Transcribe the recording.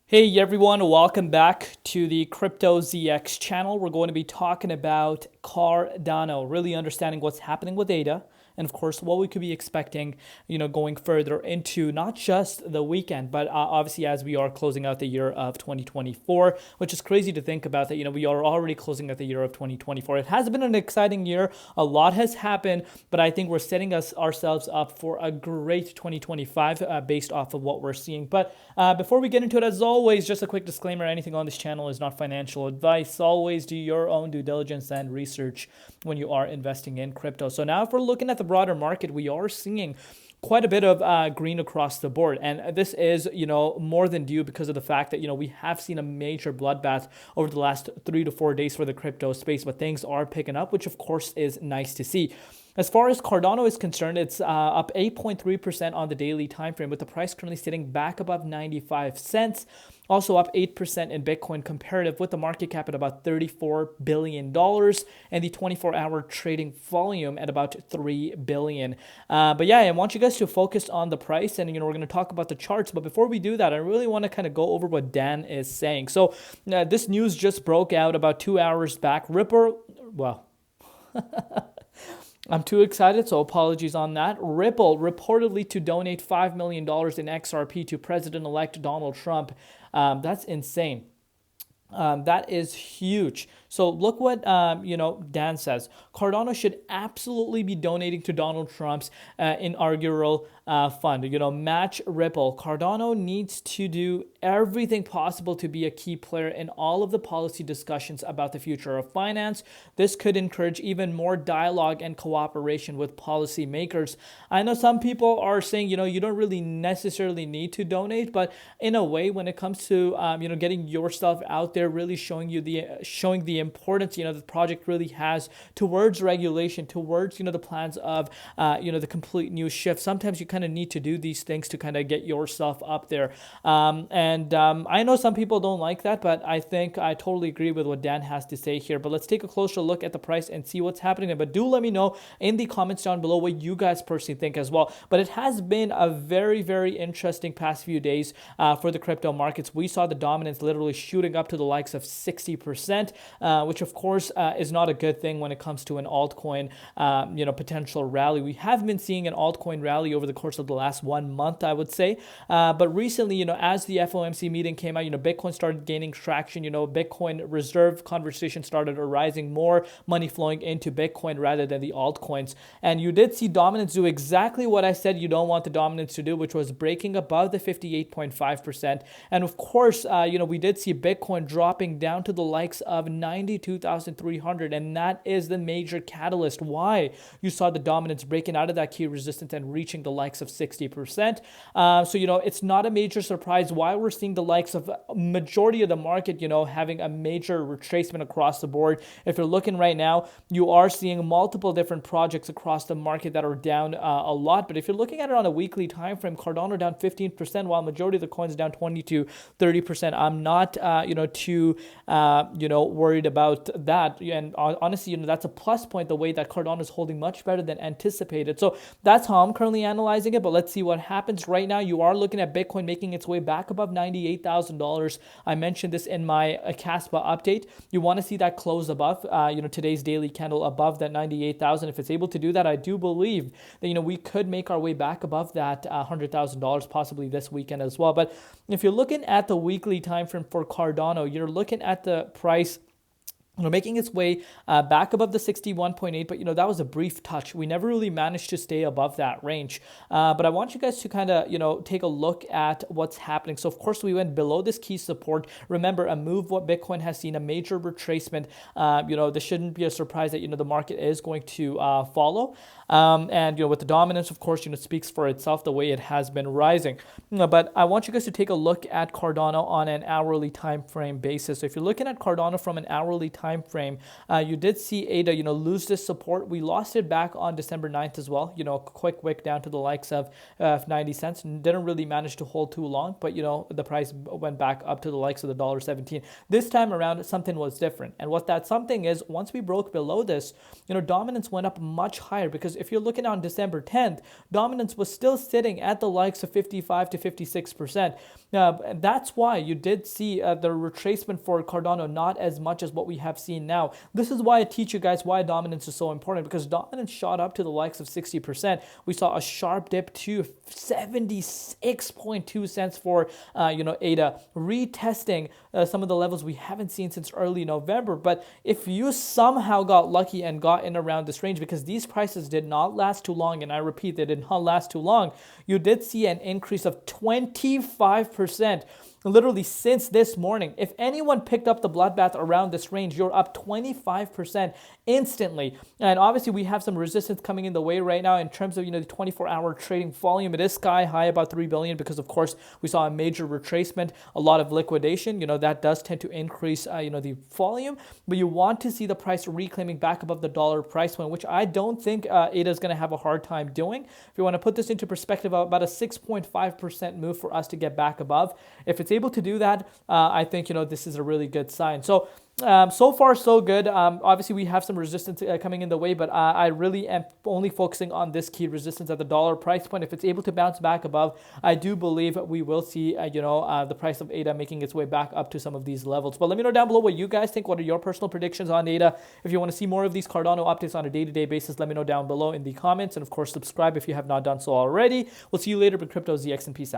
Hey everyone, welcome back to the Crypto ZX channel. We're going to be talking about Cardano, really understanding what's happening with data, and of course what we could be expecting, going further into not just the weekend, but obviously as we are closing out the year of 2024, which is crazy to think about that, we are already closing out the year of 2024. It has been an exciting year. A lot has happened, but I think we're setting ourselves up for a great 2025 based off of what we're seeing. But before we get into it, as always, just a quick disclaimer, anything on this channel is not financial advice. Always do your own due diligence and research when you are investing in crypto. So now if we're looking at the broader market, we are seeing quite a bit of green across the board. And this is, more than due because of the fact that, we have seen a major bloodbath over the last 3 to 4 days for the crypto space, but things are picking up, which of course is nice to see. As far as Cardano is concerned, it's up 8.3% on the daily time frame, with the price currently sitting back above 95 cents. Also up 8% in Bitcoin comparative, with the market cap at about $34 billion and the 24-hour trading volume at about 3 billion. But yeah, I want you guys to focus on the price, and we're going to talk about the charts. But before we do that, I really want to kind of go over what Dan is saying. So this news just broke out about 2 hours back. I'm too excited, so apologies on that. Ripple reportedly to donate $5 million in XRP to President-elect Donald Trump. That's insane. That is huge. So look what Dan says. Cardano should absolutely be donating to Donald Trump's inaugural fund. Match Ripple. Cardano needs to do everything possible to be a key player in all of the policy discussions about the future of finance. This could encourage even more dialogue and cooperation with policymakers. I know some people are saying, you don't really necessarily need to donate, but in a way, when it comes to getting yourself out there, really showing the importance the project really has towards regulation, towards the plans of the complete new shift. Sometimes you kind of need to do these things to kind of get yourself up there. I know some people don't like that, but I think I totally agree with what Dan has to say here. But let's take a closer look at the price and see what's happening there. But do let me know in the comments down below what you guys personally think as well. But it has been a very, very interesting past few days for the crypto markets. We saw the dominance literally shooting up to the likes of 60%, which of course is not a good thing when it comes to an altcoin, potential rally. We have been seeing an altcoin rally over the course of the last 1 month, I would say. But recently, as the FOMC meeting came out, Bitcoin started gaining traction. Bitcoin reserve conversation started arising, more money flowing into Bitcoin rather than the altcoins. And you did see dominance do exactly what I said you don't want the dominance to do, which was breaking above the 58.5%. And of course, we did see Bitcoin dropping down to the likes of 92,300, and that is the major catalyst why you saw the dominance breaking out of that key resistance and reaching the likes of 60%. So it's not a major surprise why we're seeing the likes of majority of the market having a major retracement across the board. If you're looking right now, you are seeing multiple different projects across the market that are down a lot. But if you're looking at it on a weekly time frame, Cardano down 15%, while majority of the coins down 20 to 30%. I'm not too worried about that. And honestly, that's a plus point, the way that Cardano is holding much better than anticipated. So that's how I'm currently analyzing it. But let's see what happens. Right now, you are looking at Bitcoin making its way back above $98,000. I mentioned this in my Caspa update. You want to see that close above, today's daily candle above that 98,000. If it's able to do that, I do believe that, we could make our way back above that $100,000 possibly this weekend as well. But if you're looking at the weekly time frame for Cardano, you're looking at the price making its way back above the 61.8, but that was a brief touch. We never really managed to stay above that range. But I want you guys to kind of take a look at what's happening. So of course we went below this key support. Remember, a move what Bitcoin has seen, a major retracement. This shouldn't be a surprise that the market is going to follow. And with the dominance, of course, it speaks for itself the way it has been rising. But I want you guys to take a look at Cardano on an hourly time frame basis. So if you're looking at Cardano from an hourly time time frame, you did see ADA, lose this support. We lost it back on December 9th as well. Quick wick down to the likes of 90 cents. Didn't really manage to hold too long, but the price went back up to the likes of the $1.17. This time around, something was different. And what that something is, once we broke below this, dominance went up much higher, because if you're looking on December 10th, dominance was still sitting at the likes of 55 to 56%. That's why you did see the retracement for Cardano not as much as what we have seen now. This is why I teach you guys why dominance is so important, because dominance shot up to the likes of 60%. We saw a sharp dip to 76.2 cents for ADA, retesting some of the levels we haven't seen since early November. But if you somehow got lucky and got in around this range, because these prices did not last too long, and I repeat, they did not last too long, you did see an increase of 25% literally since this morning. If anyone picked up the bloodbath around this range, you're up 25% instantly. And obviously we have some resistance coming in the way right now in terms of the 24-hour trading volume. It is sky high, about 3 billion, because of course we saw a major retracement, a lot of liquidation. That does tend to increase the volume, but you want to see the price reclaiming back above the dollar price point, which I don't think ADA is going to have a hard time doing. If you want to put this into perspective, about a 6.5% move for us to get back above. If it's able to do that, I think this is a really good sign. So far so good. Obviously we have some resistance coming in the way, but I really am only focusing on this key resistance at the dollar price point. If it's able to bounce back above, I do believe we will see the price of ADA making its way back up to some of these levels. But let me know down below what you guys think. What are your personal predictions on ADA? If you want to see more of these Cardano updates on a day-to-day basis, let me know down below in the comments, and of course subscribe if you have not done so already. We'll see you later with Crypto ZX, and peace out.